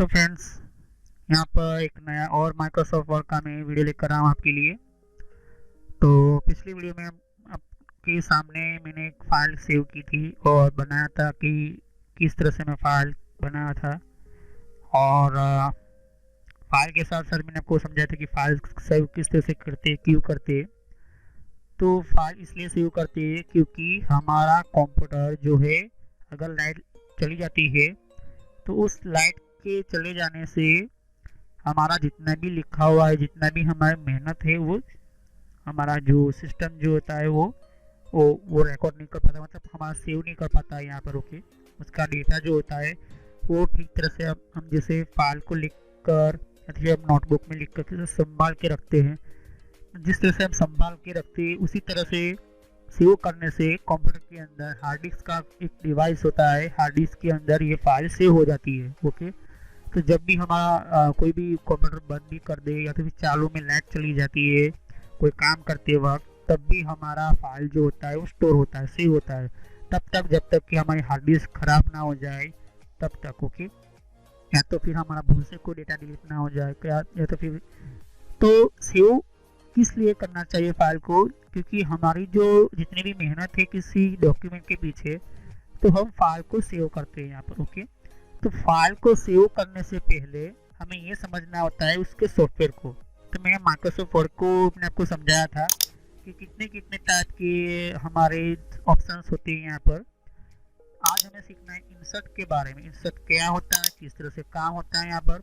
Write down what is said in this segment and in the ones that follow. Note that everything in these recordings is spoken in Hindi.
तो फ्रेंड्स, यहाँ पर एक नया और माइक्रोसॉफ्ट वर्ड का मैं वीडियो लेकर आया हूँ आपके लिए। तो पिछली वीडियो में आपके सामने मैंने एक फ़ाइल सेव की थी और बनाया था कि किस तरह से मैं फ़ाइल बनाया था। और फाइल के साथ साथ मैंने आपको समझाया था कि फाइल सेव किस तरह से करते, क्यों करते। तो फाइल इसलिए सेव करते हैं क्योंकि हमारा कंप्यूटर जो है, अगर लाइट चली जाती है तो उस लाइट के चले जाने से हमारा जितना भी लिखा हुआ है, जितना भी हमारी मेहनत है, वो हमारा जो सिस्टम जो होता है वो रिकॉर्ड नहीं कर पाता, मतलब हमारा सेव नहीं कर पाता है यहाँ पर। ओके, उसका डेटा जो होता है वो ठीक तरह से हम जैसे फाइल को लिख कर या फिर हम नोटबुक में लिख कर संभाल के रखते हैं, जिस तरह से हम संभाल के रखते हैं उसी तरह से सेव करने से कंप्यूटर के अंदर हार्ड डिस्क का एक डिवाइस होता है, हार्ड डिस्क के अंदर ये फाइल सेव हो जाती है। ओके, तो जब भी हमारा कोई भी कंप्यूटर बंद भी कर दे या तो फिर चालू में लाइट चली जाती है कोई काम करते वक्त, तब भी हमारा फाइल जो होता है वो स्टोर होता है, सेव होता है, तब तक जब तक कि हमारी हार्ड डिस्क खराब ना हो जाए तब तक। ओके, या तो फिर हमारा भूल से कोई डेटा डिलीट ना हो जाए, या तो फिर तो सेव किस लिए करना चाहिए फाइल को, क्योंकि हमारी जो जितनी भी मेहनत है किसी डॉक्यूमेंट के पीछे, तो हम फाइल को सेव करते हैं यहाँ पर। ओके, तो फाइल को सेव करने से पहले हमें ये समझना होता है उसके सॉफ्टवेयर को। तो मैं माइक्रोसॉफ्ट वर्ड को मैंने आपको समझाया था कि कितने कितने टाइप के हमारे ऑप्शंस होते हैं यहाँ पर। आज हमें सीखना है इंसर्ट के बारे में, इंसर्ट क्या होता है, किस तरह से काम होता है यहाँ पर।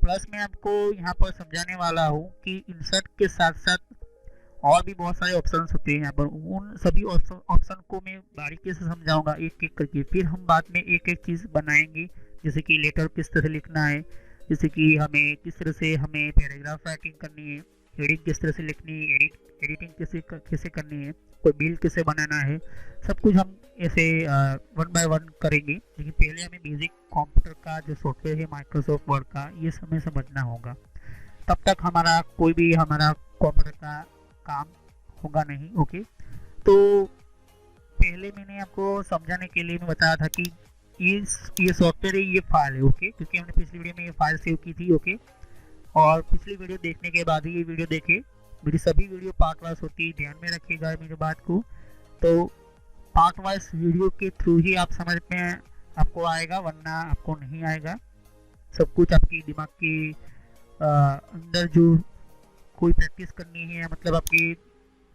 प्लस मैं आपको यहाँ पर समझाने वाला हूँ कि इंसर्ट के साथ साथ और भी बहुत सारे ऑप्शंस होते हैं यहाँ पर। उन सभी ऑप्शन को मैं बारीकी से समझाऊंगा एक एक करके, फिर हम बाद में एक एक चीज़ बनाएंगे, जैसे कि लेटर किस तरह से लिखना है, जैसे कि हमें किस तरह से हमें पैराग्राफ राइटिंग करनी है, हेडिंग किस तरह से लिखनी है, एडिटिंग कैसे करनी है, कोई बिल कैसे बनाना है, सब कुछ हम ऐसे वन बाय वन करेंगे। लेकिन पहले हमें बेसिक कंप्यूटर का जो सॉफ्टवेयर है माइक्रोसॉफ्ट वर्ड का, ये हमें समझना होगा, तब तक हमारा कोई भी हमारा कंप्यूटर का काम होगा नहीं। ओके, तो पहले मैंने आपको समझाने के लिए मैं बताया था कि ये सॉफ्टवेयर है, ये फाइल है। ओके, क्योंकि हमने पिछली वीडियो में ये फाइल सेव की थी। ओके, और पिछली वीडियो देखने के बाद ही ये वीडियो देखे, मेरी सभी वीडियो पार्ट वाइज होती है, ध्यान में रखिएगा मेरी बात को। तो पार्ट वाइज वीडियो के थ्रू ही आप समझ में आपको आएगा, वरना आपको नहीं आएगा। सब कुछ आपकी दिमाग के अंदर जो कोई प्रैक्टिस करनी है, मतलब आपकी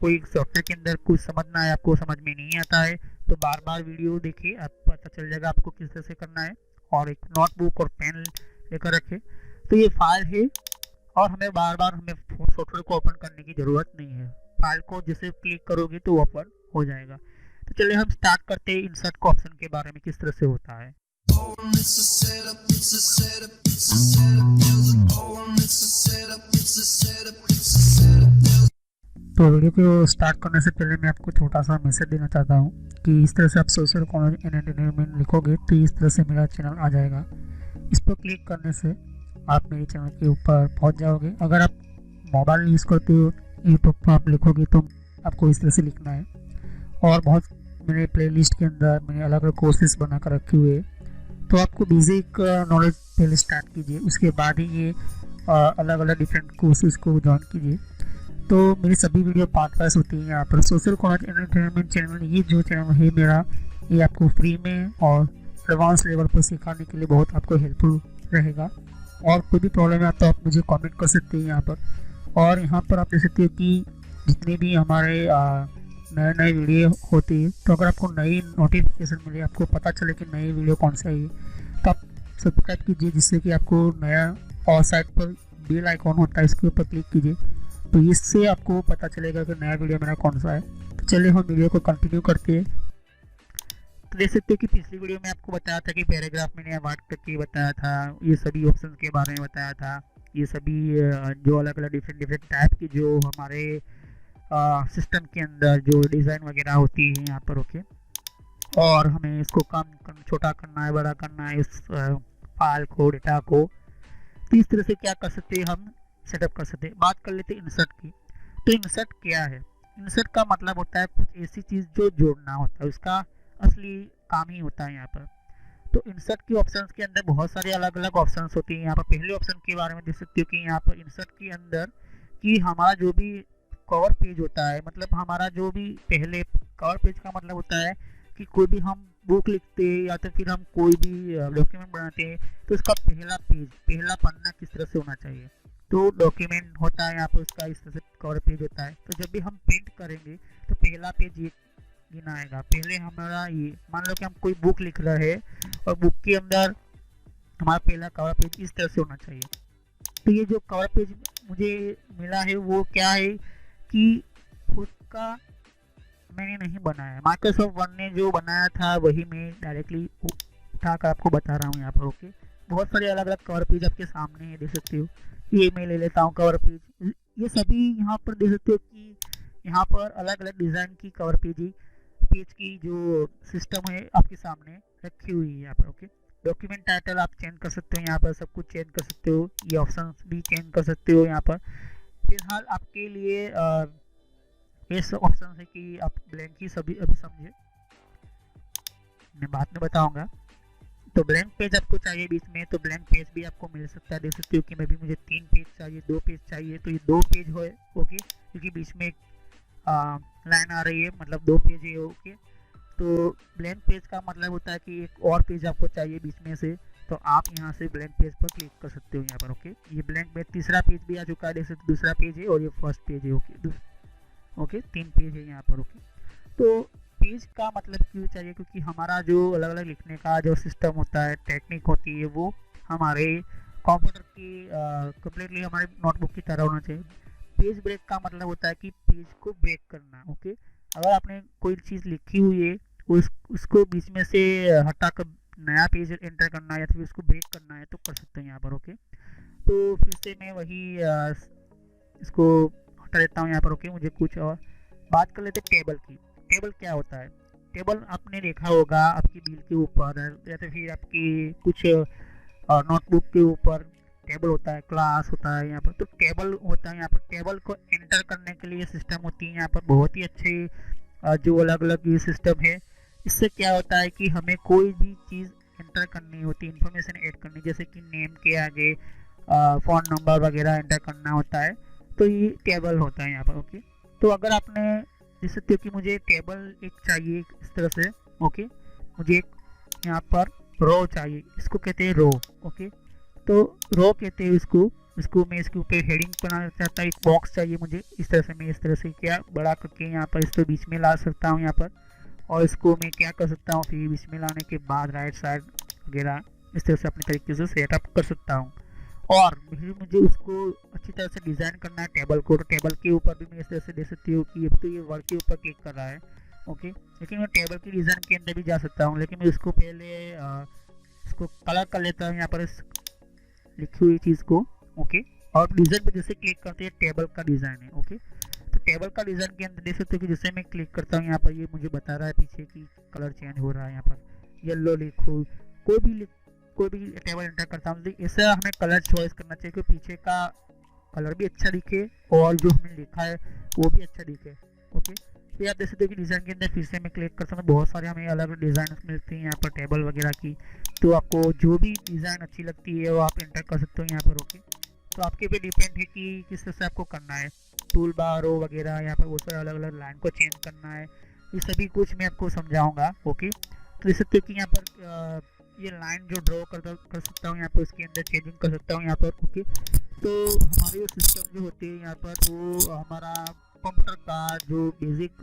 कोई सॉफ्टवेयर के अंदर कुछ समझना है, आपको समझ में नहीं आता है, तो बार बार वीडियो देखिए, आपको पता चल जाएगा आपको किस तरह से करना है। और एक नोटबुक और पेन लेकर रखें। तो ये फाइल है और हमें बार बार हमें सॉफ्टवेयर को ओपन करने की ज़रूरत नहीं है, फाइल को जैसे क्लिक करोगे तो ओपन हो जाएगा। तो चलिए हम स्टार्ट करते हैं इंसर्ट को ऑप्शन के बारे में, किस तरह से होता है। तो वीडियो को स्टार्ट करने से पहले मैं आपको छोटा सा मैसेज देना चाहता हूँ कि इस तरह से आप सोशल कॉलेज एंड एंटरटेनमेंट लिखोगे तो इस तरह से मेरा चैनल आ जाएगा। इस पर क्लिक करने से आप मेरे चैनल के ऊपर पहुँच जाओगे। अगर आप मोबाइल यूज़ करते हो, यूट्यूब पर आप लिखोगे तो आपको इस तरह से लिखना है। और बहुत मेरे प्लेलिस्ट के अंदर मैंने अलग अलग कोर्सेज बना कर रखे हुए, तो आपको बेसिक नॉलेज पहले स्टार्ट कीजिए, उसके बाद ही ये अलग अलग डिफरेंट कोर्सेज को ज्वाइन कीजिए। तो मेरी सभी वीडियो पार्ट वाइज होती है यहाँ पर। सोशल कॉलेज एंटरटेनमेंट चैनल, ये जो चैनल है मेरा, ये आपको फ्री में और एडवांस लेवल पर सिखाने के लिए बहुत आपको हेल्पफुल रहेगा। और कोई भी प्रॉब्लम है तो आप मुझे कमेंट कर सकते हैं यहाँ पर। और यहाँ पर आप देख सकते हो कि जितने भी हमारे नए नए वीडियो होती है, तो अगर आपको नई नोटिफिकेशन मिले, आपको पता चले कि नई वीडियो कौन सा है, तो आप सब्सक्राइब कीजिए, जिससे कि आपको नया, और साइड पर बेल आइकॉन होता है, इसके ऊपर क्लिक कीजिए, तो इससे आपको पता चलेगा कि नया वीडियो मेरा कौन सा है। तो चलिए हम वीडियो को कंटिन्यू करते हैं। तो देख सकते हो कि पिछली वीडियो में आपको बताया था कि पैराग्राफ मैंने अवॉइड करके बताया था, ये सभी ऑप्शन के बारे में बताया था, ये सभी जो अलग अलग डिफरेंट टाइप की जो हमारे सिस्टम के अंदर जो डिज़ाइन वगैरह होती है यहाँ पर। ओके, और हमें इसको कम छोटा करना है, बड़ा करना है, इस फाइल को, डेटा को, तो इस तरह से क्या कर सकते हैं, हम सेटअप कर सकते हैं। बात कर लेते हैं इंसर्ट की। तो इंसर्ट क्या है? इंसर्ट का मतलब होता है कुछ ऐसी चीज़ जो जोड़ना होता है, उसका असली काम ही होता है यहाँ पर। तो इंसर्ट की ऑप्शंस के अंदर बहुत सारे अलग अलग ऑप्शंस होती हैं। यहाँ पर पहले ऑप्शन के बारे में देख सकते हो कि यहाँ पर इंसर्ट के अंदर कि हमारा जो भी कवर पेज होता है, मतलब हमारा जो भी पहले कवर पेज का मतलब होता है कि कोई भी हम बुक लिखते हैं या तो फिर हम कोई भी डॉक्यूमेंट बनाते हैं तो उसका पहला पेज, पहला पन्ना किस तरह से होना चाहिए। तो डॉक्यूमेंट होता है यहाँ पर उसका इस तरह से कवर पेज होता है। तो जब भी हम प्रिंट करेंगे तो पहला पेज ये गिना आएगा। पहले हमारा ये मान लो कि हम कोई बुक लिख रहे हैं और बुक के अंदर हमारा पहला कवर पेज इस तरह से होना चाहिए। तो ये जो कवर पेज मुझे मिला है वो क्या है कि खुद का मैंने नहीं बनाया, माइक्रोसॉफ्ट वर्ड ने जो बनाया था वही मैं डायरेक्टली उठाकर आपको बता रहा हूँ यहाँ पर। ओके, बहुत सारे अलग अलग कवर पेज आपके सामने है, देख सकते हो। ये मैं ले लेता हूँ कवर पेज, ये सभी यहाँ पर देख सकते हो कि यहाँ पर अलग अलग डिज़ाइन की कवर पेज की जो सिस्टम है आपके सामने रखी हुई है यहाँ पर। ओके, डॉक्यूमेंट टाइटल आप चेंज कर सकते हो, यहाँ पर सब कुछ चेंज कर सकते हो, ये ऑप्शन भी चेंज कर सकते हो यहाँ पर। फिलहाल आपके लिए ऐसा ऑप्शन है कि आप ब्लैंक ही सभी अभी समझे, मैं बाद में बताऊंगा। तो ब्लैंक पेज आपको चाहिए बीच में, तो ब्लैंक पेज भी आपको मिल सकता है। देख सकते हो कि मैं भी मुझे 3 पेज चाहिए, 2 पेज चाहिए, तो ये 2 पेज हो। ओके, क्योंकि बीच में एक लाइन आ रही है, मतलब 2 पेज है। ओके, तो ब्लैंक पेज का मतलब होता है कि एक और पेज आपको चाहिए बीच में से, तो आप यहाँ से ब्लैंक पेज पर क्लिक कर सकते हो यहाँ पर। ओके, ये ब्लैंक पेज तीसरा पेज भी आ चुका है, देख सकते दूसरा पेज है और ये फर्स्ट पेज है। ओके, 3 पेज है यहाँ पर। ओके, तो पेज का मतलब क्यों चाहिए, क्योंकि हमारा जो अलग अलग लिखने का जो सिस्टम होता है, टेक्निक होती है, वो हमारे कंप्यूटर की कम्प्लीटली हमारे नोटबुक की तरह होना चाहिए। पेज ब्रेक का मतलब होता है कि पेज को ब्रेक करना। ओके, अगर आपने कोई चीज़ लिखी हुई है उसको बीच में से हटाकर नया पेज एंटर करना है या फिर उसको ब्रेक करना है तो कर सकते हैं यहाँ पर। ओके, तो फिर से मैं वही इसको हटा देता हूँ यहाँ पर। ओके, मुझे कुछ और बात कर लेते टेबल की। टेबल क्या होता है? टेबल आपने देखा होगा आपकी बिल के ऊपर या तो फिर आपकी कुछ नोटबुक के ऊपर टेबल होता है, क्लास होता है यहाँ पर, तो टेबल होता है यहाँ पर। टेबल को एंटर करने के लिए सिस्टम होती है यहाँ पर, बहुत ही अच्छे जो अलग अलग ये सिस्टम है। इससे क्या होता है कि हमें कोई भी चीज़ एंटर करनी होती है, इंफॉर्मेशन ऐड करनी, जैसे कि नेम के आगे फ़ोन नंबर वगैरह एंटर करना होता है, तो ये टेबल होता है यहाँ पर। ओके, तो अगर आपने देख सकते हो कि मुझे टेबल एक चाहिए इस तरह से। ओके, मुझे एक यहाँ पर रो चाहिए, इसको कहते हैं रो। ओके, तो रो कहते हैं इसको मैं इसके ऊपर हेडिंग बनाना चाहता हूँ, एक बॉक्स चाहिए मुझे इस तरह से। मैं इस तरह से क्या बड़ा करके यहाँ पर इसको बीच में ला सकता हूँ यहाँ पर, और इसको मैं क्या कर सकता हूँ फिर बीच में लाने के बाद राइट साइड वगैरह इस तरह से अपने तरीके से सेटअप कर सकता हूँ। और फिर मुझे उसको अच्छी तरह से डिज़ाइन करना है टेबल को, तो टेबल के ऊपर भी मैं इस तरह से दे सकती हूँ कि अब तो ये वर्ड के ऊपर क्लिक कर रहा है। ओके, लेकिन मैं टेबल की डिज़ाइन के अंदर भी जा सकता हूँ, लेकिन मैं इसको पहले इसको कलर कर लेता हूँ यहाँ पर इस लिखी हुई चीज़ को। ओके, और डिज़ाइन पर जैसे क्लिक करते हैं टेबल का डिज़ाइन है। ओके, तो टेबल का डिज़ाइन के अंदर देख सकते हो कि जैसे मैं क्लिक करता हूँ यहाँ पर, ये मुझे बता रहा है पीछे की कलर चेंज हो रहा है। यहाँ पर येलो लिखो, कोई भी टेबल एंटर करता हूँ, ऐसा हमें कलर चॉइस करना चाहिए कि पीछे का कलर भी अच्छा दिखे और जो हमने लिखा है वो भी अच्छा दिखे। ओके, तो आप देख सकते हो कि डिज़ाइन के अंदर फिर से मैं क्लिक करता हूँ, बहुत सारे हमें अलग अलग डिज़ाइन मिलती हैं यहाँ पर टेबल वगैरह की, तो आपको जो भी डिज़ाइन अच्छी लगती है वो आप एंटर कर सकते हो यहाँ पर। ओके, तो आपके पे डिपेंड है कि किस तरह से आपको करना है, टूल बार हो वगैरह, यहाँ पर वो सारे अलग अलग लाइन को चेंज करना है, ये सभी कुछ मैं आपको समझाऊंगा। ओके, तो देख सकते हो कि यहाँ पर ये लाइन जो ड्रॉ कर सकता हूँ यहाँ पर, उसके अंदर चेंजिंग कर सकता हूँ यहाँ पर। ओके, तो हमारे सिस्टम जो होते हैं यहाँ पर, वो हमारा कंप्यूटर का जो बेसिक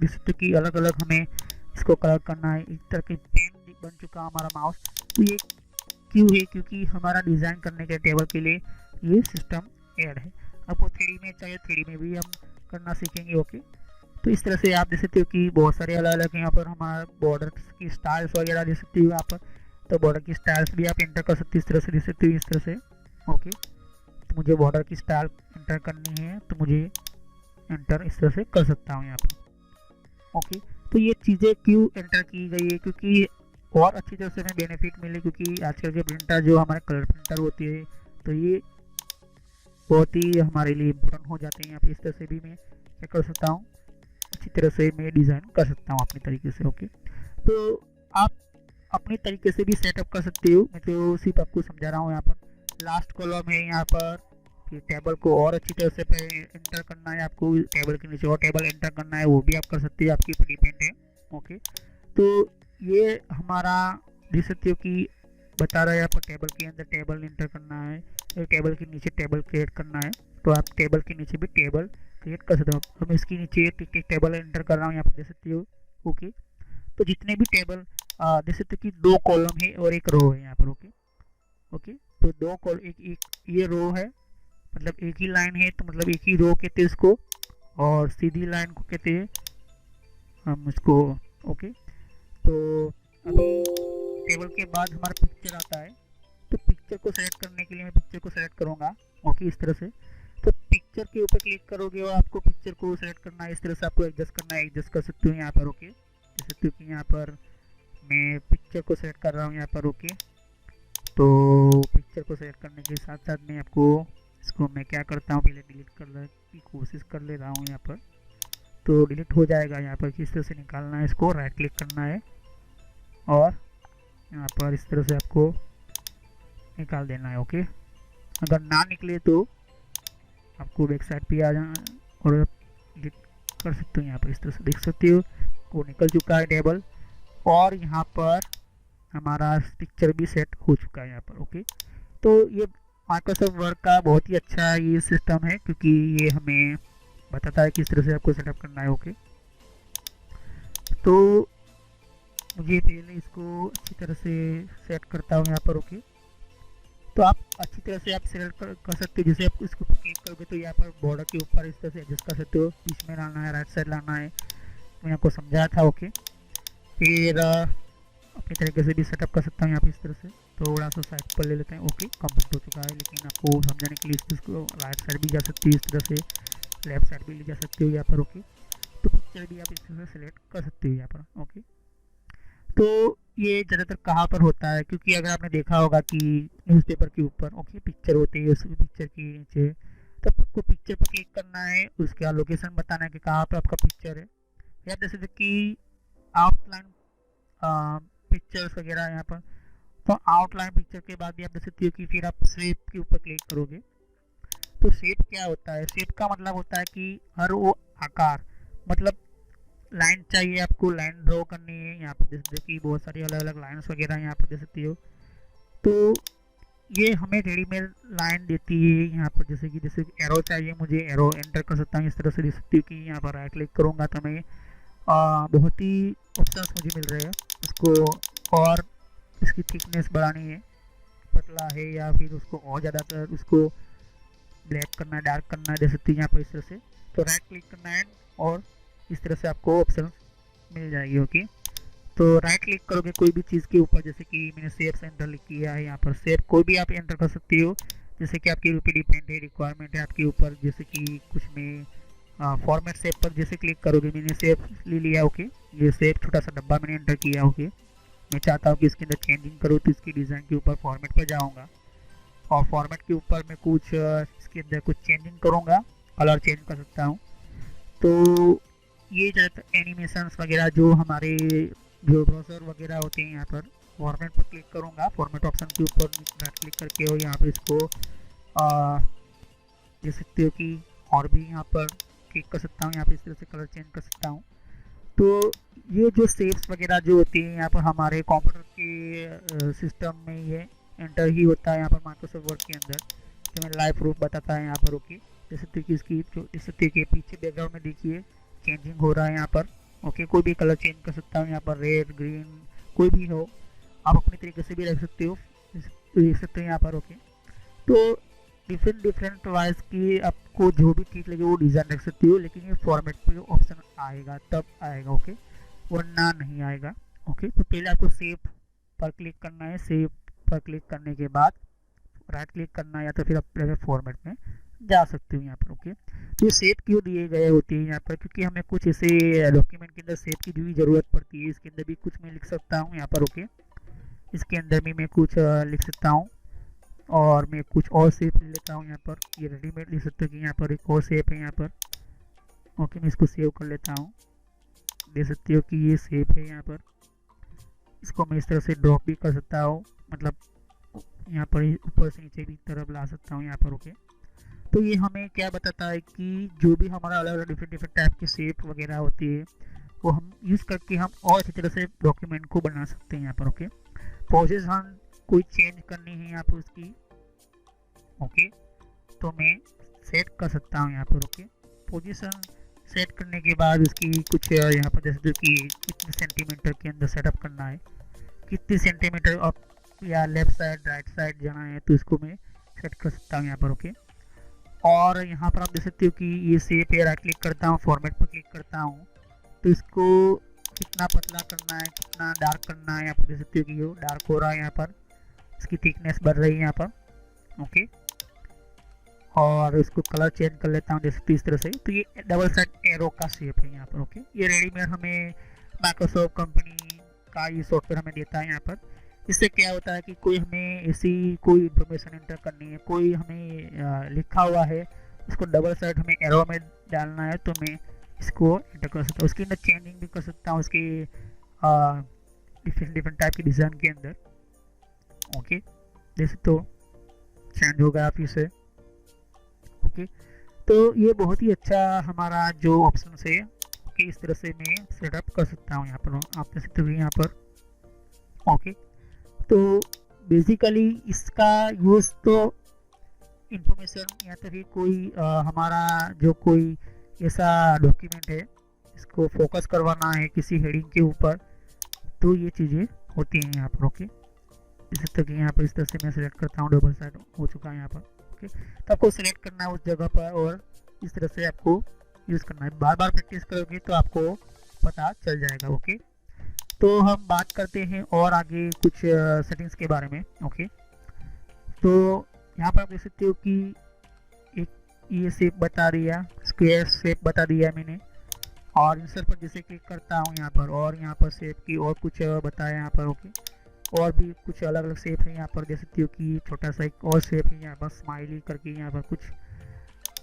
देख सकते हो कि अलग अलग हमें इसको कलर करना है, इस तरह की पेन बन चुका हमारा माउस। तो ये क्यों है? क्योंकि हमारा डिज़ाइन करने के टेबल के लिए ये सिस्टम ऐड है। आपको 3D में चाहिए 3D में भी हम करना सीखेंगे। ओके, तो इस तरह से आप देख सकते हो कि बहुत सारे अलग अलग यहाँ पर हमारा बॉर्डर की स्टाइल्स वगैरह देख सकते हो यहाँ पर, तो बॉर्डर की स्टाइल्स भी आप एंटर कर सकते हो इस तरह से, देख सकते हो इस तरह से। ओके, तो मुझे बॉर्डर की स्टाइल एंटर करनी है तो मुझे एंटर इस तरह से कर सकता हूँ यहाँ पर। ओके, तो ये चीज़ें क्यों एंटर की गई है? क्योंकि और अच्छी तरह से हमें बेनिफिट मिले, क्योंकि आजकल के प्रिंटर जो हमारे कलर प्रिंटर होती है तो ये बहुत ही हमारे लिए इम्पोर्टेंट हो जाते हैं। यहाँ पर इस तरह से भी मैं क्या कर सकता हूँ, अच्छी तरह से मैं डिज़ाइन कर सकता हूँ अपने तरीके से। ओके, तो आप अपनी तरीके से भी सेटअप कर सकते हो। मैं तो सिर्फ आपको समझा रहा हूँ। यहाँ पर लास्ट कॉलम है, यहाँ पर फिर टेबल को और अच्छी तरह से एंटर करना है आपको, टेबल के नीचे और टेबल एंटर करना है, वो भी आप कर सकते हो, आपके ऊपर डिपेंड है। ओके, तो ये हमारा देख सकते हो कि बता रहा है यहाँ पर टेबल के अंदर टेबल एंटर करना है, फिर टेबल के नीचे टेबल क्रिएट करना है। तो आप टेबल के नीचे भी टेबल क्रिएट कर सकते हो। हम इसके नीचे एक टेबल एंटर कर रहा हूँ, यहाँ पर देख सकते हो। ओके, तो जितने भी टेबल देख सकते हो कि 2 कॉलम है और 1 रो है यहाँ पर। ओके ओके, तो 2 कॉलम, एक ये रो है, मतलब एक ही लाइन है, तो मतलब एक ही रो कहते हैं इसको, और सीधी लाइन को कहते हैं हम इसको। ओके, तो अभी टेबल के बाद हमारा पिक्चर आता है। तो पिक्चर को सेलेक्ट करने के लिए मैं पिक्चर को सेलेक्ट करूँगा। ओके, इस तरह से। तो पिक्चर के ऊपर क्लिक करोगे और आपको पिक्चर को सेलेक्ट करना है, इस तरह से आपको एडजस्ट करना है, एडजस्ट कर सकते हो यहाँ पर। ओके, देख सकते हो कि यहाँ पर मैं पिक्चर को सेलेक्ट कर रहा हूँ यहाँ पर। ओके, तो पिक्चर को सेलेक्ट करने के साथ साथ मैं आपको इसको मैं क्या करता हूँ, पहले डिलीट करने की कोशिश कर ले रहा हूँ यहाँ पर। तो डिलीट हो जाएगा यहाँ पर। किस तरह से निकालना है इसको, राइट क्लिक करना है और यहाँ पर इस तरह से आपको निकाल देना है। ओके, अगर ना निकले तो आपको बैक साइड पे आ जाना और डिलीट कर सकते हो यहाँ पर। इस तरह से देख सकते हो वो निकल चुका है टेबल, और यहाँ पर हमारा पिक्चर भी सेट हो चुका है यहाँ पर। ओके, तो ये माइक्रोसॉफ्ट वर्ड का बहुत ही अच्छा ये सिस्टम है, क्योंकि ये हमें बताता है किस तरह से आपको सेटअप करना है। ओके, तो मुझे पहले इसको अच्छी तरह से सेट करता हूँ यहाँ पर। ओके, तो आप अच्छी तरह से आप सेलेक्ट कर सकते हो। जैसे आप इसके ऊपर क्लिक करोगे तो यहाँ पर बॉर्डर के ऊपर इस तरह से एडजस्ट कर सकते हो, बीच में लाना है, राइट साइड लाना है, मैंने आपको समझाया था। ओके, फिर अपनी तरीके से भी सेटअप कर सकता हूँ यहाँ पे इस तरह से। थोड़ा सा साइड पर ले लेते हैं। ओके, कंप्लीट हो चुका है, लेकिन आपको समझाने के लिए इसको राइट साइड भी जा सकती है इस तरह से, लेफ्ट साइड भी ले जा सकते हो यहाँ पर। ओके, तो पिक्चर भी आप इस तरह से सिलेक्ट कर सकते हो यहाँ पर। ओके, तो ये ज़्यादातर कहाँ पर होता है, क्योंकि अगर आपने देखा होगा कि न्यूज़पेपर के ऊपर ओके पिक्चर होती है, उस पिक्चर के नीचे तो आपको पिक्चर पर क्लिक करना है, उसका लोकेशन बताना है कि कहाँ पर आपका पिक्चर है। या जैसे कि आउटलाइन पिक्चर्स वगैरह यहाँ पर, तो आउटलाइन पिक्चर के बाद भी आप देख सकते हो कि फिर आप शेप के ऊपर क्लिक करोगे। तो शेप क्या होता है, शेप का मतलब होता है कि हर वो आकार, मतलब लाइन चाहिए आपको, लाइन ड्रॉ करनी है यहाँ पर। जैसे कि बहुत सारी अलग अलग लाइन्स वगैरह यहाँ पर देख सकती हो। तो ये हमें रेडीमेड लाइन देती है यहाँ पर। जैसे एरो चाहिए मुझे, एरो एंटर कर सकता हूँ इस तरह से। देख सकती हूँ कि यहाँ पर राइट क्लिक करूँगा तो मैं बहुत ही ऑप्शंस मुझे मिल रहे हैं इसको, और इसकी थिकनेस बढ़ानी है, पतला है या फिर उसको और ज़्यादातर उसको ब्लैक करना है, डार्क करना है, देख सकते हैं यहाँ पर इस तरह से। तो राइट क्लिक करना है और इस तरह से आपको ऑप्शन मिल जाएगी। ओके, तो राइट क्लिक करोगे कोई भी चीज़ के ऊपर, जैसे कि मैंने शेप एंटर किया है यहाँ पर, शेप कोई भी आप एंटर कर सकते हो, जैसे कि आपके ऊपर डिपेंड है, रिक्वायरमेंट है आपके ऊपर। जैसे कि कुछ में फॉर्मेट शेप पर जैसे क्लिक करोगे, मैंने शेप ले लिया। ओके, ये शेप छोटा सा डब्बा मैंने एंटर किया। ओके, मैं चाहता हूँ कि इसके अंदर चेंजिंग करूँ, तो इसकी डिज़ाइन के ऊपर फॉर्मेट पर जाऊँगा और फॉर्मेट के ऊपर मैं कुछ इसके अंदर कुछ चेंजिंग करूँगा, कलर चेंज कर सकता हूँ। तो ये ज़्यादातर एनिमेशंस वगैरह जो हमारे जो ब्राउज़र वगैरह होते हैं, यहाँ पर फॉर्मेट पर क्लिक करूँगा, फॉर्मेट ऑप्शन के ऊपर राइट क्लिक करके और यहाँ पर इसको देख सकते हो कि और भी यहाँ पर क्लिक कर सकता हूँ, यहाँ पर इस तरह से कलर चेंज कर सकता हूँ। तो ये जो शेप्स वगैरह जो होती हैं यहाँ पर हमारे कंप्यूटर के सिस्टम में ये एंटर ही होता है यहाँ पर माइक्रोसॉफ्ट वर्ड के अंदर। तो मैं लाइव प्रूफ बताता है यहाँ पर। ओके, जैसे कि इसकी जो इस के पीछे बैकग्राउंड में देखिए चेंजिंग हो रहा है यहाँ पर। ओके, कोई भी कलर चेंज कर सकता हूँ यहाँ पर, रेड ग्रीन कोई भी हो, आप अपने तरीके से भी रख सकते हो, देख सकते हो यहाँ पर। ओके, तो डिफरेंट वाइज की आपको जो भी ठीक लगे वो डिज़ाइन रख सकती हो, लेकिन ये फॉर्मेट पे ऑप्शन आएगा तब आएगा। ओके, वरना नहीं आएगा। ओके, तो पहले आपको सेव पर क्लिक करना है, सेव पर क्लिक करने के बाद राइट क्लिक करना है, या तो फिर आप फॉर्मेट में जा सकते हो यहाँ पर। ओके, तो ये सेव क्यों दिए गए होते हैं यहाँ पर, क्योंकि हमें कुछ ऐसे डॉक्यूमेंट के अंदर सेव की जो भी ज़रूरत पड़ती है, इसके अंदर भी कुछ मैं लिख सकता हूँ यहाँ पर। ओके, इसके अंदर भी मैं कुछ लिख सकता हूँ और मैं कुछ और सेप ले लेता हूँ यहाँ पर। ये रेडीमेड लिख सकते हो कि यहाँ पर एक और सेप है यहाँ पर। ओके, मैं इसको सेव कर लेता हूँ, देख सकते हो कि ये सेप है यहाँ पर, इसको मैं इस तरह से ड्रॉप भी कर सकता हूँ, मतलब यहाँ पर ऊपर से नीचे भी तरफ ला सकता हूँ यहाँ पर। ओके, तो ये हमें क्या बताता है कि जो भी हमारा अलग अलग डिफरेंट डिफरेंट टाइप की शेप वगैरह होती है वो हम यूज़ करके हम और अच्छी तरह से डॉक्यूमेंट को बना सकते हैं यहाँ पर। ओके, पोजीशन कोई चेंज करनी है यहाँ पर उसकी, ओके, तो मैं सेट कर सकता हूँ यहाँ पर। ओके, पोजीशन सेट करने के बाद उसकी कुछ यहाँ पर जैसे कि कितने सेंटीमीटर के अंदर सेटअप करना है, कितने सेंटीमीटर अप या लेफ्ट साइड राइट साइड जाना है, तो इसको मैं सेट कर सकता हूँ यहाँ पर। ओके, और यहाँ पर आप देख सकते हो कि ये शेप है, राइट क्लिक करता हूँ, फॉर्मेट पर क्लिक करता हूँ, तो इसको कितना पतला करना है, कितना डार्क करना है, यहाँ पर देख सकते हो कि ये डार्क हो रहा है यहाँ पर, इसकी थिकनेस बढ़ रही है यहाँ पर। ओके, और इसको कलर चेंज कर लेता हूँ जैसे इस तरह से। तो ये डबल साइड एरो का शेप है यहाँ पर। ओके, ये रेडीमेड हमें माइक्रोसॉफ्ट कंपनी का ये सॉफ्टवेयर हमें देता है यहाँ पर। इससे क्या होता है कि कोई हमें ऐसी कोई इंफॉर्मेशन एंटर करनी है, कोई हमें लिखा हुआ है, इसको डबल साइड हमें एरो में डालना है, तो मैं इसको एंटर कर सकता हूँ, उसके अंदर चेंजिंग भी कर सकता हूँ, उसके डिफरेंट डिफरेंट टाइप के डिज़ाइन के अंदर। ओके, जैसे तो चेंज हो गया फिर से। ओके, तो ये बहुत ही अच्छा हमारा जो ऑप्शन है कि इस तरह से मैं सेटअप कर सकता हूँ यहाँ पर, आप देख सकते हो यहाँ पर। ओके, तो बेसिकली इसका यूज़ तो इंफॉर्मेशन या तो फिर कोई हमारा जो कोई ऐसा डॉक्यूमेंट है इसको फोकस करवाना है किसी हेडिंग के ऊपर, तो ये चीज़ें होती हैं यहाँ पर। ओके, इस तरह की यहाँ पर इस तरह से मैं सेलेक्ट करता हूँ, डबल साइड हो चुका है यहाँ पर। ओके, तो आपको सेलेक्ट करना है उस जगह पर और इस तरह से आपको यूज़ करना है। बार बार प्रैक्टिस करोगे तो आपको पता चल जाएगा। ओके, तो हम बात करते हैं और आगे कुछ सेटिंग्स के बारे में। ओके, तो यहाँ पर आप देख सकते हो कि एक ये शेप बता दिया, स्क्वायर शेप बता दिया मैंने, और इंसर्ट पर जैसे क्लिक करता हूँ यहाँ पर और यहाँ पर शेप की और कुछ बताया यहाँ पर। ओके, और भी कुछ अलग अलग शेप है यहाँ पर, देख सकते हो कि छोटा सा एक और शेप है यहाँ पर, स्माइली करके यहाँ पर कुछ,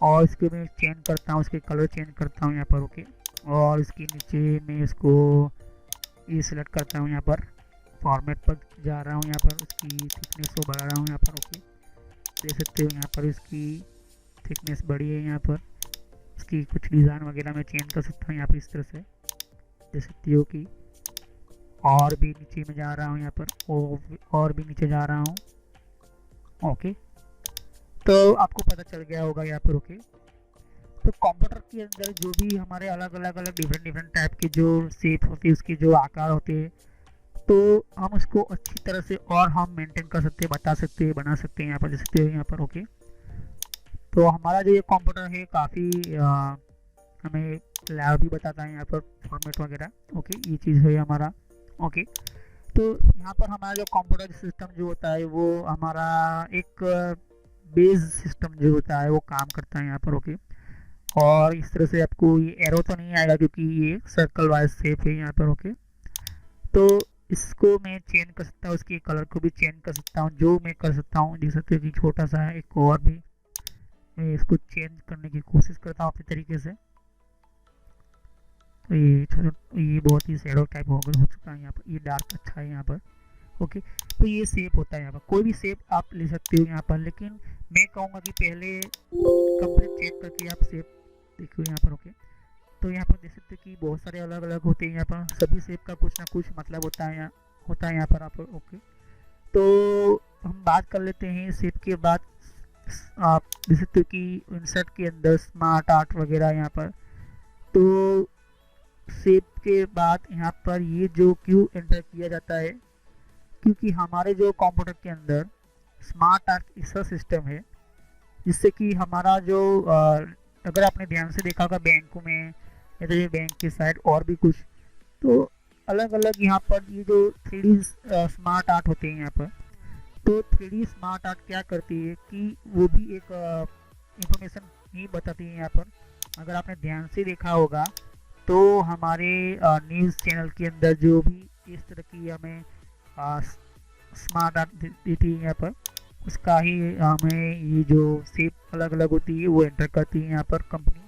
और इसके मैं चेंज करता हूँ, इसके कलर चेंज करता हूँ यहाँ पर। ओके, और इसके नीचे मैं इसको ये सिलेक्ट करता हूँ यहाँ पर, फॉर्मेट पर जा रहा हूँ यहाँ पर, उसकी थिकनेस को बढ़ा रहा हूँ यहाँ पर। ओके, देख सकते हो यहाँ पर इसकी थिकनेस बढ़ी है यहाँ पर, इसकी कुछ डिज़ाइन वगैरह मैं चेंज कर सकता हूँ यहाँ पर इस तरह से, देख सकते हो कि, और भी नीचे में जा रहा हूँ यहाँ पर, और भी नीचे जा रहा हूँ। ओके, तो आपको पता चल गया होगा यहाँ पर। ओके, तो कंप्यूटर के अंदर जो भी हमारे अलग अलग डिफरेंट डिफरेंट टाइप के जो शेप होती है, उसके जो आकार होते हैं, तो हम उसको अच्छी तरह से और हम मेंटेन कर सकते हैं, बता सकते हैं, बना सकते हैं यहाँ पर, देख सकते हो यहाँ पर। ओके, तो हमारा जो ये कंप्यूटर है काफ़ी हमें लैब भी बताता है यहाँ पर, फॉर्मेट वगैरह। ओके, ये चीज़ है हमारा। ओके, तो यहाँ पर हमारा जो कंप्यूटर सिस्टम जो होता है वो हमारा एक बेस सिस्टम जो होता है वो काम करता है यहाँ पर। ओके, और इस तरह से आपको ये एरो तो नहीं आएगा क्योंकि ये सर्कल वाइज शेप है यहाँ पर। ओके, तो इसको मैं चेंज कर सकता हूँ, उसके कलर को भी चेंज कर सकता हूँ, जो मैं कर सकता हूँ। देख सकते हो कि छोटा सा है, एक और भी मैं इसको चेंज करने की कोशिश करता हूँ अपने तरीके से। तो ये बहुत ही शैडो टाइप हो चुका है यहाँ पर, ये डार्क अच्छा है यहाँ पर। ओके, तो ये शेप होता है यहाँ पर, कोई भी शेप आप ले सकते हो यहाँ पर, लेकिन मैं कहूँगा कि पहले कंप्लीट चेक करके आप शेप देखो यहाँ पर। ओके, तो यहाँ पर देख सकते हो कि बहुत सारे अलग अलग होते हैं यहाँ पर, सभी शेप का कुछ ना कुछ मतलब होता है यहाँ पर आप। ओके, तो हम बात कर लेते हैं शेप के बाद। आप देख सकते हो कि इंसर्ट के अंदर स्मार्ट आर्ट वगैरह यहाँ पर, तो शेप के बाद यहाँ पर ये जो क्यों एंटर किया जाता है, क्योंकि हमारे जो कंप्यूटर के अंदर स्मार्ट आर्ट ऐसा सिस्टम है जिससे कि हमारा जो अगर आपने ध्यान से देखा होगा बैंकों में या तो ये बैंक के साइड और भी कुछ, तो अलग अलग यहाँ पर ये जो 3D स्मार्ट आर्ट होते हैं यहाँ पर, तो 3D स्मार्ट आर्ट क्या करती है कि वो भी एक इंफॉर्मेशन ही बताती है यहाँ पर। अगर आपने ध्यान से देखा होगा तो हमारे न्यूज़ चैनल के अंदर जो भी इस तरह की हमें स्मार्ट आर्ट देती है यहाँ पर, उसका ही हमें ये जो शेप अलग अलग होती है वो एंटर करती है यहाँ पर कंपनी,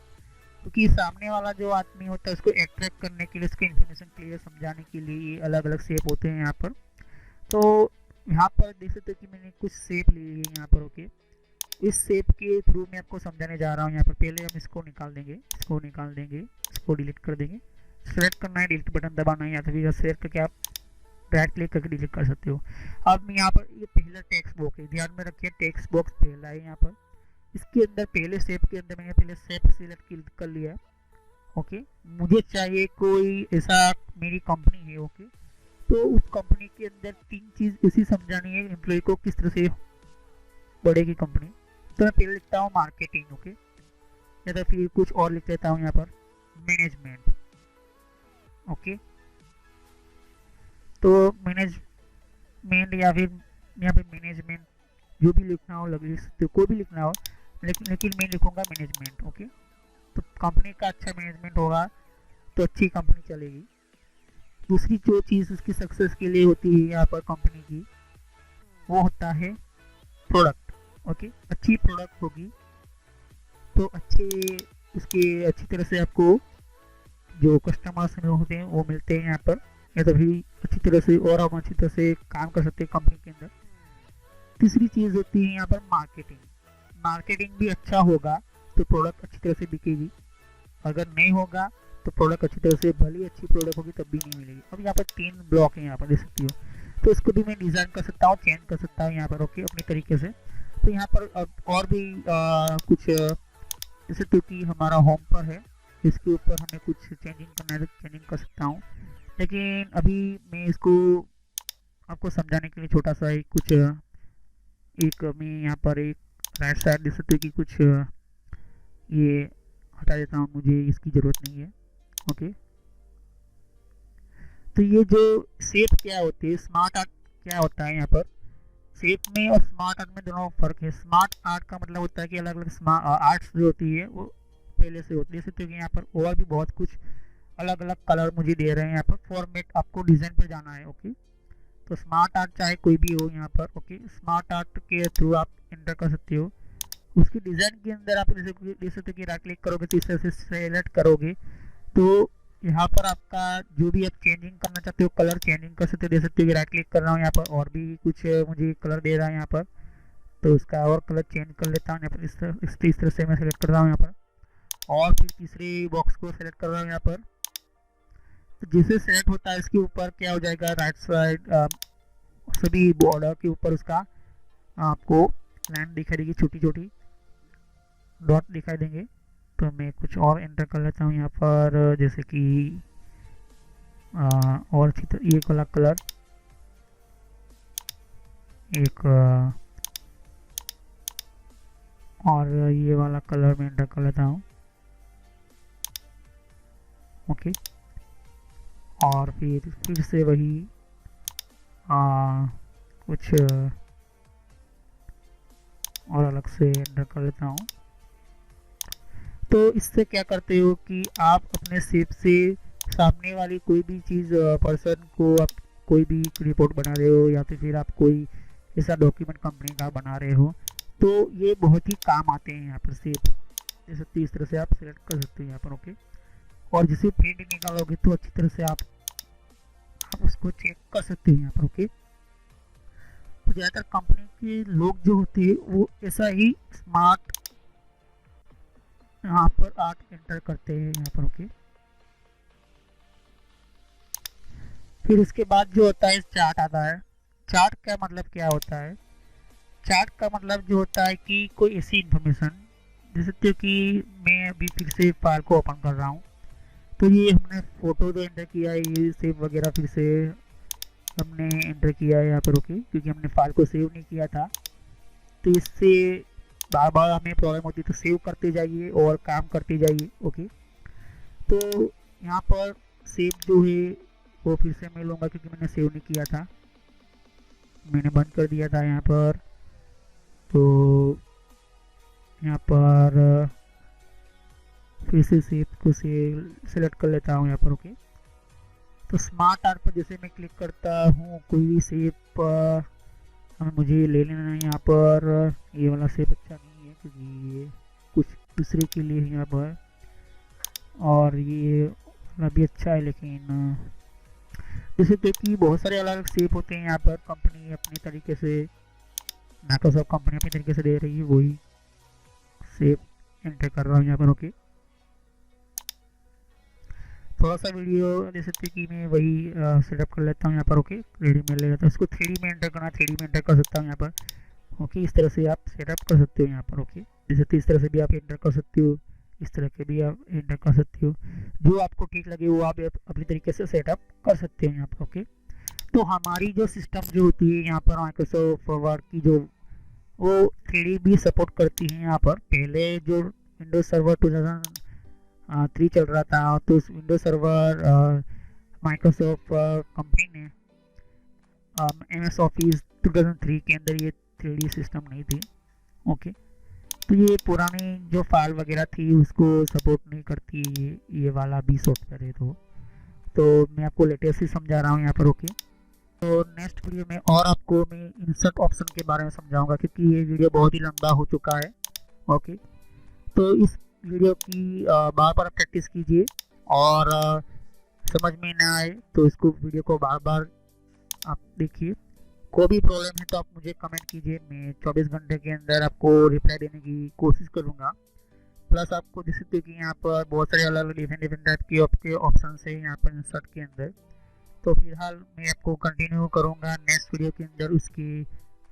क्योंकि सामने वाला जो आदमी होता है उसको अट्रैक्ट करने के लिए, उसको इन्फॉर्मेशन क्लियर समझाने के लिए ये अलग अलग शेप होते हैं यहाँ पर। तो यहाँ पर देख सकते हो कि मैंने कुछ शेप ली है यहाँ पर। ओके, इस शेप के थ्रू मैं आपको समझाने जा रहा हूँ। यहाँ पर पहले हम इसको निकाल देंगे, इसको डिलीट कर देंगे। सेलेक्ट करना है, डिलीट बटन दबाना है, या तो फिर सेलेक्ट करके आप राइट क्लिक करके डिलीट कर सकते हो। अब यहाँ पर ये पहला टेक्स्ट बॉक्स है, ध्यान में रखिए टेक्स्ट बॉक्स पहला है यहाँ पर। इसके अंदर पहले शेप के अंदर मैंने पहले शेप सिलेक्ट कर लिया है। ओके, मुझे चाहिए कोई ऐसा, मेरी कंपनी है। ओके, तो उस कंपनी के अंदर 3 चीज़ ऐसी समझानी है एम्प्लॉय को किस तरह से बढ़ेगी कंपनी। तो मैं पहले लिखता हूँ मार्केटिंग। ओके, या तो फिर कुछ और लिख देता हूँ यहाँ पर मैनेजमेंट। ओके, तो मैनेजमेंट या फिर यहाँ पे मैनेजमेंट, जो भी लिखना हो लग सकते हो, कोई भी लिखना हो, लेकिन मैं लिखूँगा मैनेजमेंट। ओके, तो कंपनी का अच्छा मैनेजमेंट होगा तो अच्छी कंपनी चलेगी। दूसरी जो चीज़ उसकी सक्सेस के लिए होती है यहाँ पर कंपनी की, वो होता है प्रोडक्ट। ओके, अच्छी प्रोडक्ट होगी तो अच्छी तरह से आपको जो कस्टमर्स होते हैं वो मिलते हैं यहाँ पर, या तो भी अच्छी तरह से और हम अच्छी तरह से काम कर सकते हैं कंपनी के अंदर। तीसरी चीज़ होती है यहाँ पर मार्केटिंग। मार्केटिंग भी अच्छा होगा तो प्रोडक्ट अच्छी तरह से बिकेगी, अगर नहीं होगा तो प्रोडक्ट अच्छी तरह से, भली अच्छी प्रोडक्ट होगी तब भी नहीं मिलेगी। अब यहाँ पर 3 ब्लॉक है यहाँ पर देख सकती हो, तो इसको भी मैं डिज़ाइन कर सकता हूँ, चेंज कर सकता हूँ यहाँ पर। ओके, अपने तरीके से। तो यहाँ पर और भी कुछ जैसे तो कि हमारा होम पर है, इसके ऊपर हमें कुछ चेंजिंग करना है तो चेंजिंग कर सकता हूँ। लेकिन अभी मैं इसको आपको समझाने के लिए छोटा सा एक मैं यहाँ पर एक राइट साइड देख सकते हो कि कुछ ये हटा देता हूँ, मुझे इसकी ज़रूरत नहीं है। ओके, तो ये जो शेप क्या होती है, स्मार्ट आर्ट क्या होता है यहाँ पर, शेप में और स्मार्ट आर्ट में दोनों फर्क है। स्मार्ट आर्ट का मतलब होता है कि अलग अलग आर्ट्स जो होती है वो पहले से होती है, जैसे तो यहाँ पर और भी बहुत कुछ अलग अलग कलर मुझे दे रहे हैं यहाँ पर। फॉर्मेट आपको डिज़ाइन पर जाना है। ओके, तो स्मार्ट आर्ट चाहे कोई भी हो यहाँ पर। ओके, स्मार्ट आर्ट के थ्रू आप एंटर कर सकते हो। उसकी डिज़ाइन के अंदर आप जैसे कि राइट क्लिक करोगे तो इस तरह से सेलेक्ट करोगे तो यहाँ पर आपका जो भी आप चेंजिंग करना चाहते हो कलर चेंजिंग कर सकते हो। दे सकते हो कि राइट क्लिक कर रहा हूँ यहाँ पर और भी कुछ मुझे कलर दे रहा है यहाँ पर, तो उसका और कलर चेंज कर लेता हूँ यहाँ पर। इस तरह से मैं सेलेक्ट कर रहा हूँ यहाँ पर, और फिर तीसरे बॉक्स को सेलेक्ट कर रहा हूँ यहाँ पर। तो जैसे सेलेक्ट होता है इसके ऊपर क्या हो जाएगा, राइट साइड सभी बॉर्डर के ऊपर उसका आपको लाइन दिखाई देगी, छोटी छोटी डॉट दिखाई देंगे। तो मैं कुछ और एंटर कर लेता हूँ यहाँ पर, जैसे कि और अच्छी तरह ये वाला कलर, एक और ये वाला कलर मैं एंटर कर लेता हूँ। ओके, और फिर से वही कुछ और अलग से एंटर कर लेता हूँ। तो इससे क्या करते हो कि आप अपने शेप से सामने वाली कोई भी चीज़ पर्सन को आप कोई भी रिपोर्ट बना रहे हो या तो फिर आप कोई ऐसा डॉक्यूमेंट कंपनी का बना रहे हो तो ये बहुत ही काम आते हैं यहाँ पर शेप। जैसे इस तरह से आप सिलेक्ट कर सकते हो यहाँ पर। ओके, और जिसे प्रिंट निकालोगे तो अच्छी तरह से आप उसको चेक कर सकते हैं यहाँ पर। ओके, तो ज़्यादातर कंपनी के लोग जो होते हैं वो ऐसा ही स्मार्ट यहाँ पर आर्ट एंटर करते हैं यहाँ पर। ओके, फिर इसके बाद जो होता है चार्ट आता है। चार्ट का मतलब क्या होता है, चार्ट का मतलब जो होता है कि कोई ऐसी इन्फॉर्मेशन, जैसे कि मैं अभी फिर से फाइल को ओपन कर रहा हूँ तो ये हमने फ़ोटो जो एंटर किया है ये सेव वगैरह फिर से हमने एंटर किया है यहाँ पर। ओके, क्योंकि हमने फाइल को सेव नहीं किया था तो इससे बार बार हमें प्रॉब्लम होती है, तो सेव करते जाइए और काम करते जाइए। ओके, तो यहाँ पर सेव जो है वो फिर से मैं लूँगा क्योंकि मैंने सेव नहीं किया था, मैंने बंद कर दिया था यहाँ पर। तो यहाँ पर फिर से सेव को सेलेक्ट कर लेता हूँ यहाँ पर। ओके, तो स्मार्ट आर्ट पर जैसे मैं क्लिक करता हूँ कोई भी शेप मुझे ले लेना है यहाँ पर। ये वाला शेप अच्छा नहीं है क्योंकि ये कुछ दूसरे के लिए यहाँ पर और ये वाला भी अच्छा है, लेकिन जैसे कि बहुत सारे अलग अलग शेप होते हैं यहाँ पर। कंपनी अपनी तरीके से, माइक्रोसॉफ्ट कंपनी अपनी तरीके से दे रही है, वही शेप एंटर कर रहा हूँ यहाँ पर। ओके, थोड़ा सा वीडियो जैसे कि मैं वही सेटअप कर लेता हूँ यहाँ पर। ओके, 3D में ले लेता हूँ इसको। 3D में एंटर करना, 3D में एंटर कर सकता हूँ यहाँ पर। ओके, इस तरह से आप सेटअप कर सकते हो यहाँ पर। ओके, जैसे इस तरह से भी आप एंटर कर सकते हो, इस तरह के भी आप एंटर कर सकते हो। जो आपको ठीक लगे वो आप अपनी तरीके से सेटअप कर सकते हो यहाँ पर। ओके, तो हमारी जो सिस्टम जो होती है यहाँ पर माइक्रोसॉफ्ट वर्ड की, जो वो 3D भी सपोर्ट करती है यहाँ पर। पहले जो विंडोज सर्वर 2003 चल रहा था, तो उस विंडोज सर्वर माइक्रोसॉफ्ट कंपनी ने MS ऑफिस 2003 के अंदर ये 3D सिस्टम नहीं थी। ओके, तो ये पुरानी जो फाइल वगैरह थी उसको सपोर्ट नहीं करती ये वाला भी सॉफ्टवेयर है। तो मैं आपको लेटेस्ट ही समझा रहा हूँ यहाँ पर। ओके, तो नेक्स्ट वीडियो में और आपको मैं इंसर्ट ऑप्शन के बारे में समझाऊंगा, क्योंकि ये वीडियो बहुत ही लंबा हो चुका है। ओके, तो इस वीडियो की बार बार प्रैक्टिस कीजिए, और समझ में ना आए तो इसको वीडियो को बार बार आप देखिए। कोई भी प्रॉब्लम है तो आप मुझे कमेंट कीजिए, मैं 24 घंटे के अंदर आपको रिप्लाई देने की कोशिश करूँगा। प्लस आपको देख सकते हो कि यहाँ पर बहुत सारे अलग अलग डिफरेंट टाइप के आपके ऑप्शन है यहाँ पर इंसर्ट के अंदर। तो फिलहाल मैं आपको कंटिन्यू करूँगा नेक्स्ट वीडियो के अंदर, उसकी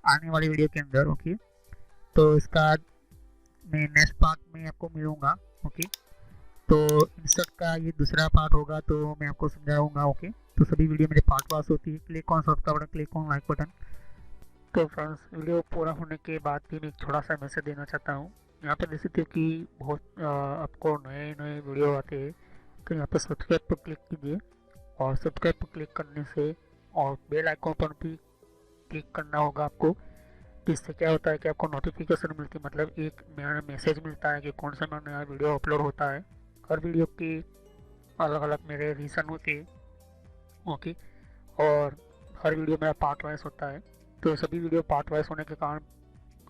आने वाली वीडियो के अंदर। ओके, तो इसका मैं नेक्स्ट पार्ट में आपको मिलूँगा। ओके, तो इंसर्ट का ये दूसरा पार्ट होगा, तो मैं आपको समझाऊंगा। ओके, तो सभी वीडियो मेरे पार्ट वास होती है। Click on subscribe button, click on like button. तो फ्रेंड्स, वीडियो पूरा होने के बाद भी मैं एक छोटा सा मैसेज देना चाहता हूँ। यहाँ पर देख सकते हो कि बहुत आपको नए नए वीडियो आते हैं, तो यहाँ पर सब्सक्राइब पर क्लिक कीजिए, और सब्सक्राइब पर क्लिक करने से और बेल आइकॉन पर भी क्लिक करना होगा आपको। इससे क्या होता है कि आपको नोटिफिकेशन मिलती है, मतलब एक नया मैसेज मिलता है कि कौन सा नया वीडियो अपलोड होता है। हर वीडियो की अलग अलग मेरे रीज़न होते हैं। ओके, और हर वीडियो मेरा पार्ट वाइज होता है, तो सभी वीडियो पार्ट वाइज होने के कारण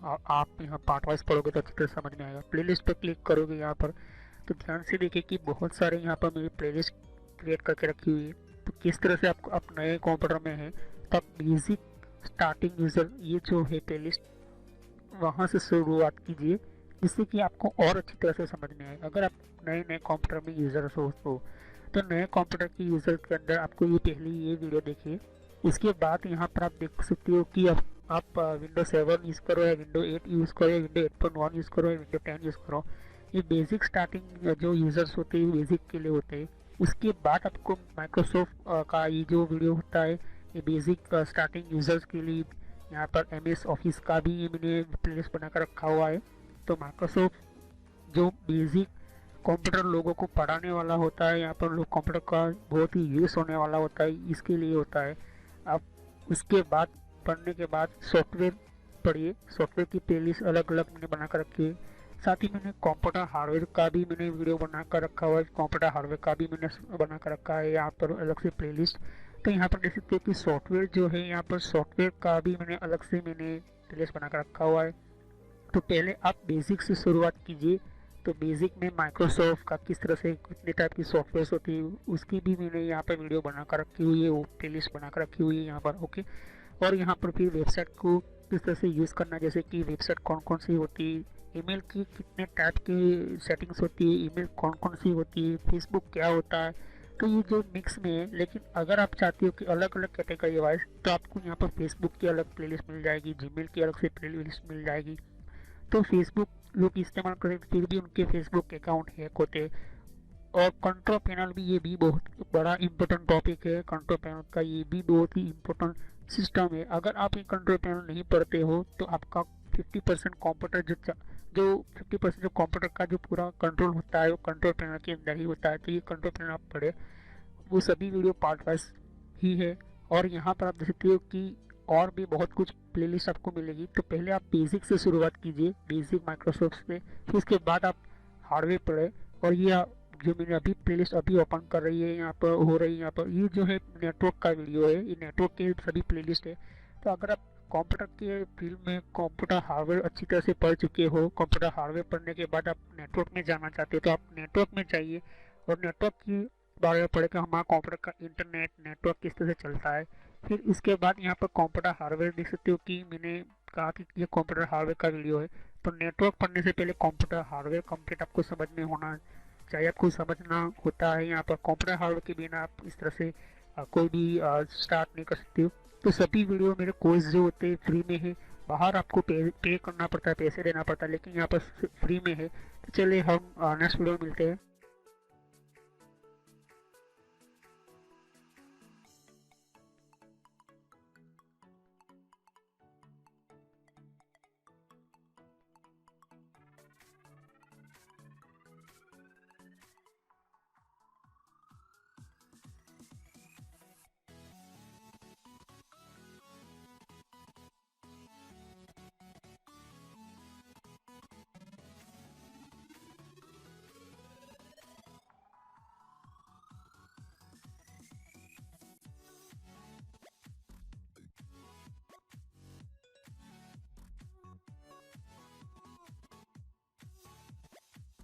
आप यहाँ पार्ट वाइज पढ़ोगे तो अच्छी तरह समझ में आएगा। प्लेलिस्ट पर क्लिक करोगे यहाँ पर, तो ध्यान से देखिए कि बहुत सारे यहाँ पर मेरी प्लेलिस्ट क्रिएट करके रखी हुई है। तो किस तरह से आपको, आप नए कंप्यूटर में हैं तो आप बेसिक स्टार्टिंग यूज़र, ये जो है प्लेलिस्ट, वहाँ से शुरुआत कीजिए, जिससे कि आपको और अच्छी तरह से समझ में आए। अगर आप नए नए कंप्यूटर में यूज़र हो तो नए कंप्यूटर के यूज़र के अंदर आपको ये पहले ये वीडियो देखिए। उसके बाद यहाँ पर आप देख सकते हो कि आप विंडो 7 यूज़ करो या विंडो 8 यूज़ करो या विंडो 8.1 यूज़ करो या विंडो 10 यूज़ करो। ये बेसिक स्टार्टिंग जो यूज़र्स होते हैं बेसिक के लिए होते हैं। उसके बाद आपको माइक्रोसॉफ्ट का ये जो वीडियो होता है, ये बेसिक स्टार्टिंग यूज़र्स के लिए। यहाँ पर MS ऑफिस का भी मैंने प्लेलिस्ट बनाकर रखा हुआ है। तो माइक्रोसॉफ्ट जो बेसिक कंप्यूटर लोगों को पढ़ाने वाला होता है, यहाँ पर लोग कंप्यूटर का बहुत ही यूज़ होने वाला होता है, इसके लिए होता है। आप उसके बाद पढ़ने के बाद सॉफ्टवेयर पढ़िए। सॉफ्टवेयर की प्लेलिस्ट अलग अलग मैंने बना कर रखी है। साथ ही मैंने कंप्यूटर हार्डवेयर का भी मैंने वीडियो बना कर रखा हुआ है। कंप्यूटर हार्डवेयर का भी मैंने बना कर रखा है यहाँ पर अलग से प्लेलिस्ट। तो यहाँ पर देख सकते हैं कि सॉफ्टवेयर जो है, यहाँ पर सॉफ्टवेयर का भी मैंने अलग से प्लेलिस्ट बना कर रखा हुआ है। तो पहले आप बेसिक से शुरुआत कीजिए। तो बेसिक में माइक्रोसॉफ्ट का किस तरह से कितने टाइप की सॉफ्टवेयर होती है उसकी भी मैंने यहाँ पर वीडियो बनाकर रखी हुई है, वो प्लेलिस्ट बनाकर रखी हुई है यहाँ पर। ओके, और यहाँ पर फिर वेबसाइट को किस तरह से यूज़ करना, जैसे कि वेबसाइट कौन कौन सी होती है, ईमेल की कितने टाइप की सेटिंग्स होती है, ईमेल कौन कौन सी होती है, फेसबुक क्या होता है। तो ये जो मिक्स में है, लेकिन अगर आप चाहते हो कि अलग अलग कैटेगरी वाइज, तो आपको यहाँ पर फेसबुक की अलग प्लेलिस्ट मिल जाएगी, जीमेल की अलग से प्लेलिस्ट मिल जाएगी। तो फेसबुक लोग इस्तेमाल करें फिर भी उनके फेसबुक अकाउंट हैक होते। और कंट्रोल पैनल भी, ये भी बहुत बड़ा इम्पोर्टेंट टॉपिक है। कंट्रोल पैनल का ये भी बहुत ही इम्पोर्टेंट सिस्टम है। अगर आप ये कंट्रोल पैनल नहीं पढ़ते हो तो आपका 50% कंप्यूटर जो 50% जो कंप्यूटर का जो पूरा कंट्रोल होता है वो कंट्रोल पैनल के अंदर ही होता है। तो ये कंट्रोल पैनल आप पढ़े, वो सभी वीडियो पार्ट वाइज ही है। और यहाँ पर आप देख सकते हो कि और भी बहुत कुछ प्लेलिस्ट आपको मिलेगी। तो पहले आप बेसिक से शुरुआत कीजिए, बेसिक माइक्रोसॉफ्ट से, फिर उसके बाद आप हार्डवेयर पढ़े। और ये जो मैंने अभी प्लेलिस्ट अभी ओपन कर रही है यहाँ पर हो रही है, यहाँ पर ये जो है नेटवर्क का वीडियो है, ये नेटवर्क के सभी प्लेलिस्ट है। तो अगर आप कंप्यूटर के फील्ड में कंप्यूटर हार्डवेयर अच्छी तरह से पढ़ चुके हो, कंप्यूटर हार्डवेयर पढ़ने के बाद आप नेटवर्क में जाना चाहते हो, तो आप नेटवर्क में जाइए और नेटवर्क की बारे में पढ़े कि हमारा कंप्यूटर का इंटरनेट नेटवर्क किस तरह से चलता है। फिर इसके बाद यहाँ पर कंप्यूटर हार्डवेयर देख सकते हो कि मैंने कहा कि ये कंप्यूटर हार्डवेयर का वीडियो है। तो नेटवर्क पढ़ने से पहले कंप्यूटर हार्डवेयर कंप्लीट आपको समझ में होना चाहिए, आपको समझना होता है। यहाँ पर कंप्यूटर हार्डवेयर के बिना आप इस तरह से कोई भी स्टार्ट नहीं कर सकते हो। तो सभी वीडियो मेरे कोर्स जो होते हैं फ्री में है, बाहर आपको पे करना पड़ता है, पैसे देना पड़ता है, लेकिन यहाँ पर फ्री में है। तो चलिए हम नेक्स्ट वीडियो में मिलते हैं।